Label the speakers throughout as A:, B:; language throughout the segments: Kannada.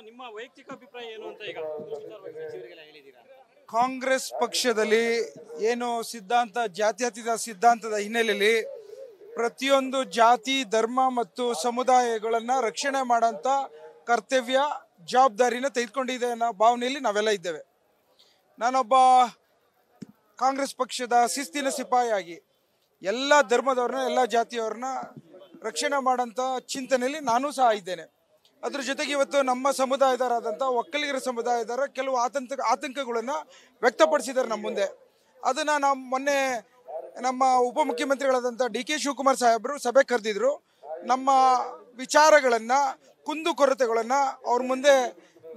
A: ನಿಮ್ಮ ವೈಯಕ್ತಿಕ ಅಭಿಪ್ರಾಯ ಏನು ಅಂತ ಈಗ ಸಚಿವರಿಗೆಲ್ಲ ಹೇಳಿದ್ದೀರಾ?
B: ಕಾಂಗ್ರೆಸ್ ಪಕ್ಷದಲ್ಲಿ ಏನು ಸಿದ್ಧಾಂತ ಜಾತ್ಯತೀತ ಸಿದ್ಧಾಂತದ ಹಿನ್ನೆಲೆಯಲ್ಲಿ ಪ್ರತಿಯೊಂದು ಜಾತಿ ಧರ್ಮ ಮತ್ತು ಸಮುದಾಯಗಳನ್ನು ರಕ್ಷಣೆ ಮಾಡೋಂಥ ಕರ್ತವ್ಯ ಜವಾಬ್ದಾರಿನ ತೆಗೆದುಕೊಂಡಿದೆ ಅನ್ನೋ ಭಾವನೆಯಲ್ಲಿ ನಾವೆಲ್ಲ ಇದ್ದೇವೆ. ನಾನೊಬ್ಬ ಕಾಂಗ್ರೆಸ್ ಪಕ್ಷದ ಶಿಸ್ತಿನ ಸಿಪಾಯಿಯಾಗಿ ಎಲ್ಲ ಧರ್ಮದವ್ರನ್ನ ಎಲ್ಲ ಜಾತಿಯವ್ರನ್ನ ರಕ್ಷಣೆ ಮಾಡೋಂಥ ಚಿಂತನೆಯಲ್ಲಿ ನಾನು ಸಹ ಇದ್ದೇನೆ. ಅದ್ರ ಜೊತೆಗೆ ಇವತ್ತು ನಮ್ಮ ಸಮುದಾಯದವರಾದಂಥ ಒಕ್ಕಲಿಗರ ಸಮುದಾಯದವರ ಕೆಲವು ಆತಂಕಗಳನ್ನು ವ್ಯಕ್ತಪಡಿಸಿದ್ದಾರೆ ನಮ್ಮ ಮುಂದೆ. ಅದನ್ನು ನಾವು ಮೊನ್ನೆ ನಮ್ಮ ಉಪಮುಖ್ಯಮಂತ್ರಿಗಳಾದಂಥ DK ಶಿವಕುಮಾರ್ ಸಾಹೇಬರು ಸಭೆ ಕರೆದಿದ್ರು. ನಮ್ಮ ವಿಚಾರಗಳನ್ನು ಕುಂದುಕೊರತೆಗಳನ್ನು ಅವ್ರ ಮುಂದೆ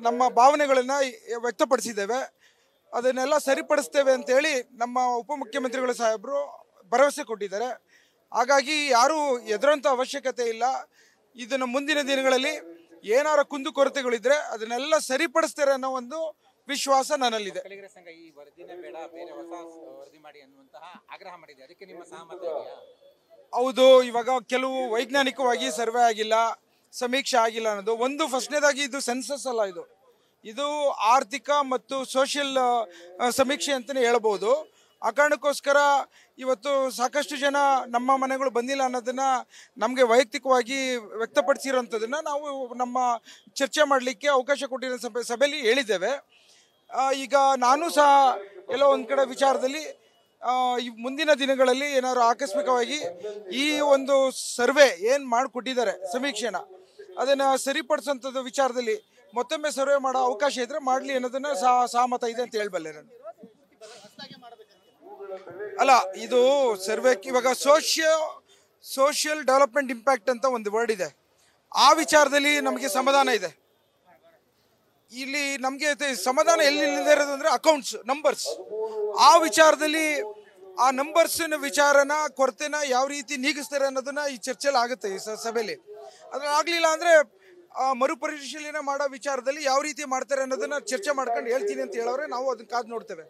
B: ನಮ್ಮ ಭಾವನೆಗಳನ್ನು ವ್ಯಕ್ತಪಡಿಸಿದ್ದೇವೆ. ಅದನ್ನೆಲ್ಲ ಸರಿಪಡಿಸ್ತೇವೆ ಅಂತೇಳಿ ನಮ್ಮ ಉಪಮುಖ್ಯಮಂತ್ರಿಗಳ ಸಾಹೇಬರು ಭರವಸೆ ಕೊಟ್ಟಿದ್ದಾರೆ. ಹಾಗಾಗಿ ಯಾರೂ ಹೆದರೋಂಥ ಅವಶ್ಯಕತೆ ಇಲ್ಲ. ಇದನ್ನು ಮುಂದಿನ ದಿನಗಳಲ್ಲಿ ಏನಾರ ಕುಂದುಕೊರತೆಗಳಿದ್ರೆ ಅದನ್ನೆಲ್ಲ ಸರಿಪಡಿಸ್ತಾರೆ ಅನ್ನೋ ಒಂದು ವಿಶ್ವಾಸ ನನ್ನಲ್ಲಿದೆ.
C: ಒಕ್ಕಲಿಗರ ಸಂಘ ಈ ವರದಿನೇ ಬೇಡ, ಬೇರೆ ಹೊಸ ವರದಿ ಮಾಡಿ ಅನ್ನುವಂತಹ ಆಗ್ರಹ ಮಾಡಿದೆ. ಅದಕ್ಕೆ ನಿಮ್ಮ ಸಹಮತ ಇದೆಯಾ?
B: ಹೌದು, ಇವಾಗ ಕೆಲವು ವೈಜ್ಞಾನಿಕವಾಗಿ ಸರ್ವೆ ಆಗಿಲ್ಲ, ಸಮೀಕ್ಷೆ ಆಗಿಲ್ಲ ಅನ್ನೋದು ಒಂದು. ಫಸ್ಟ್ನೇದಾಗಿ ಇದು ಸೆನ್ಸಸ್ ಅಲ್ಲ, ಇದು ಆರ್ಥಿಕ ಮತ್ತು ಸೋಷಿಯಲ್ ಸಮೀಕ್ಷೆ ಅಂತಲೇ ಹೇಳ್ಬೋದು. ಆ ಕಾರಣಕ್ಕೋಸ್ಕರ ಇವತ್ತು ಸಾಕಷ್ಟು ಜನ ನಮ್ಮ ಮನೆಗಳು ಬಂದಿಲ್ಲ ಅನ್ನೋದನ್ನು ನಮಗೆ ವೈಯಕ್ತಿಕವಾಗಿ ವ್ಯಕ್ತಪಡಿಸಿರೋಂಥದ್ದನ್ನು ನಾವು ನಮ್ಮ ಚರ್ಚೆ ಮಾಡಲಿಕ್ಕೆ ಅವಕಾಶ ಕೊಟ್ಟಿರೋ ಸಭೆಯಲ್ಲಿ ಹೇಳಿದ್ದೇವೆ. ಈಗ ನಾನು ಸಹ ಎಲ್ಲೋ ಒಂದು ಕಡೆ ವಿಚಾರದಲ್ಲಿ ಮುಂದಿನ ದಿನಗಳಲ್ಲಿ ಏನಾದ್ರು ಆಕಸ್ಮಿಕವಾಗಿ ಈ ಒಂದು ಸರ್ವೆ ಏನು ಮಾಡಿಕೊಟ್ಟಿದ್ದಾರೆ ಸಮೀಕ್ಷೆನ ಅದನ್ನು ಸರಿಪಡಿಸೋಂಥದ್ದು ವಿಚಾರದಲ್ಲಿ ಮತ್ತೊಮ್ಮೆ ಸರ್ವೆ ಮಾಡೋ ಅವಕಾಶ ಇದ್ರೆ ಮಾಡಲಿ ಅನ್ನೋದನ್ನು ಸಹಮತ ಇದೆ ಅಂತ ಹೇಳಬಲ್ಲೆ ನಾನು. ಅಲ್ಲ, ಇದು ಸರ್ವೆ ಇವಾಗ ಸೋಷಿಯಲ್ ಡೆವಲಪ್ಮೆಂಟ್ ಇಂಪ್ಯಾಕ್ಟ್ ಅಂತ ಒಂದು ವರ್ಡ್ ಇದೆ. ಆ ವಿಚಾರದಲ್ಲಿ ನಮಗೆ ಸಮಾಧಾನ ಇದೆ. ಇಲ್ಲಿ ನಮಗೆ ಸಮಾಧಾನ ಎಲ್ಲಿಲ್ಲದೆ ಇರೋದು ಅಂದರೆ ಅಕೌಂಟ್ಸ್ ನಂಬರ್ಸ್. ಆ ವಿಚಾರದಲ್ಲಿ ಆ ನಂಬರ್ಸಿನ ವಿಚಾರನ ಕೊರತೆನ ಯಾವ ರೀತಿ ನೀಗಿಸ್ತಾರೆ ಅನ್ನೋದನ್ನ ಈ ಚರ್ಚೆಯಲ್ಲಿ ಆಗುತ್ತೆ ಈ ಸಭೆಯಲ್ಲಿ. ಅದ್ರ ಆಗಲಿಲ್ಲ ಅಂದರೆ ಮರುಪರಿಶೀಲನೆ ಮಾಡೋ ವಿಚಾರದಲ್ಲಿ ಯಾವ ರೀತಿ ಮಾಡ್ತಾರೆ ಅನ್ನೋದನ್ನ ಚರ್ಚೆ ಮಾಡ್ಕೊಂಡು ಹೇಳ್ತೀನಿ ಅಂತ ಹೇಳೋರೆ ನಾವು ಅದನ್ನ ಕಾದು ನೋಡ್ತೇವೆ.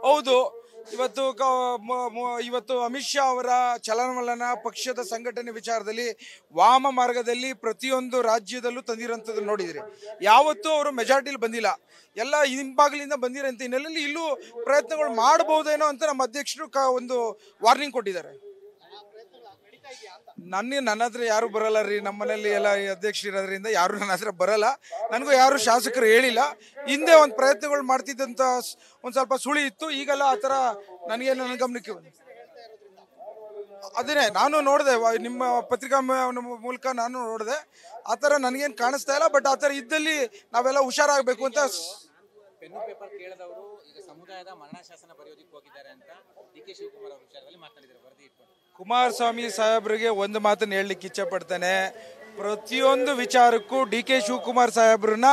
B: ಹೌದು, ಇವತ್ತು ಅಮಿತ್ ಶಾ ಅವರ ಚಲನವಲನ ಪಕ್ಷದ ಸಂಘಟನೆ ವಿಚಾರದಲ್ಲಿ ವಾಮ ಮಾರ್ಗದಲ್ಲಿ ಪ್ರತಿಯೊಂದು ರಾಜ್ಯದಲ್ಲೂ ತಂದಿರೋಂಥದ್ದು ನೋಡಿದ್ರಿ. ಯಾವತ್ತೂ ಅವರು ಮೆಜಾರಿಟಿಲಿ ಬಂದಿಲ್ಲ, ಎಲ್ಲ ಹಿಂಬಾಗಲಿಂದ ಬಂದಿರೋಂಥ ಹಿನ್ನೆಲೆಯಲ್ಲಿ ಇಲ್ಲೂ ಪ್ರಯತ್ನಗಳು ಮಾಡಬಹುದೇನೋ ಅಂತ ನಮ್ಮ ಅಧ್ಯಕ್ಷರು ಒಂದು ವಾರ್ನಿಂಗ್ ಕೊಟ್ಟಿದ್ದಾರೆ. ನನ್ನ ಹತ್ರ ಯಾರು ಬರಲ್ಲ ರೀ, ನಮ್ಮನೇಲಿ ಎಲ್ಲ ಅಧ್ಯಕ್ಷರು ಇರೋದ್ರಿಂದ ಯಾರು ನನ್ನ ಹತ್ರ ಬರಲ್ಲ. ನನಗೂ ಯಾರು ಶಾಸಕರು ಹೇಳಿಲ್ಲ. ಹಿಂದೆ ಒಂದು ಪ್ರಯತ್ನಗಳು ಮಾಡ್ತಿದ್ದಂಥ ಒಂದು ಸ್ವಲ್ಪ ಸುಳಿ ಇತ್ತು, ಈಗೆಲ್ಲ ಆ ಥರ ನನ್ನ ಗಮನಕ್ಕೆ ಅದನ್ನೇ ನಾನು ನೋಡಿದೆ, ನಿಮ್ಮ ಪತ್ರಿಕಾ ಮೂಲಕ ನಾನು ನೋಡಿದೆ. ಆ ಥರ ನನಗೇನು ಕಾಣಿಸ್ತಾ ಇಲ್ಲ. ಬಟ್ ಆ ಥರ ಇದ್ದಲ್ಲಿ ನಾವೆಲ್ಲ ಹುಷಾರಾಗಬೇಕು ಅಂತ.
C: ಪೆನ್ನು ಪೇಪರ್ ಕೇಳಿದವರು ಈಗ ಸಮುದಾಯದ ಮರಣ ಶಾಸನ ಬರೆಯೋದಕ್ಕೆ ಹೋಗಿದ್ದಾರೆ ಅಂತ DK ಶಿವಕುಮಾರ್ ಅವರ ವಿಚಾರದಲ್ಲಿ ಮಾತನಾಡಿದ್ದಾರೆ. ವರದಿ ಇಟ್ಕೊಂಡು
B: ಕುಮಾರಸ್ವಾಮಿ ಸಾಹೇಬ್ರಿಗೆ ಒಂದು ಮಾತನ್ನು ಹೇಳಲಿಕ್ಕೆ ಇಚ್ಛೆ ಪಡ್ತೇನೆ. ಪ್ರತಿಯೊಂದು ವಿಚಾರಕ್ಕೂ DK ಶಿವಕುಮಾರ್ ಸಾಹೇಬ್ರನ್ನ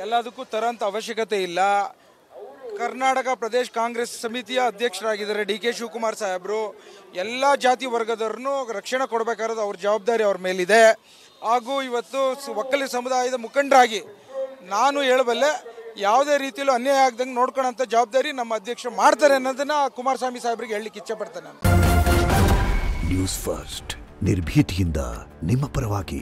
B: ಎಲ್ಲದಕ್ಕೂ ತರೋಂಥ ಅವಶ್ಯಕತೆ ಇಲ್ಲ. ಕರ್ನಾಟಕ ಪ್ರದೇಶ ಕಾಂಗ್ರೆಸ್ ಸಮಿತಿಯ ಅಧ್ಯಕ್ಷರಾಗಿದ್ದಾರೆ DK ಶಿವಕುಮಾರ್ ಸಾಹೇಬರು. ಎಲ್ಲ ಜಾತಿ ವರ್ಗದವ್ರನ್ನು ರಕ್ಷಣೆ ಕೊಡಬೇಕಾದ್ರೆ ಅವ್ರ ಜವಾಬ್ದಾರಿ ಅವ್ರ ಮೇಲಿದೆ. ಹಾಗೂ ಇವತ್ತು ಒಕ್ಕಲಿಗ ಸಮುದಾಯದ ಮುಖಂಡರಾಗಿ ನಾನು ಹೇಳಬಲ್ಲೆ, ಯಾವುದೇ ರೀತಿಯಲ್ಲೂ ಅನ್ಯಾಯ ಆಗದಂಗೆ ನೋಡ್ಕೊಳ್ಳೋಂಥ ಜವಾಬ್ದಾರಿ ನಮ್ಮ ಅಧ್ಯಕ್ಷರು ಮಾಡ್ತಾರೆ ಅನ್ನೋದನ್ನ ಕುಮಾರಸ್ವಾಮಿ ಸಾಹೇಬ್ರಿಗೆ ಹೇಳಲಿಕ್ಕೆ ಇಚ್ಛೆ ಪಡ್ತೇನೆ ನಾನು.
D: ನ್ಯೂಸ್ ಫಸ್ಟ್ ನಿರ್ಭೀತಿಯಿಂದ ನಿಮ್ಮ ಪರವಾಗಿ.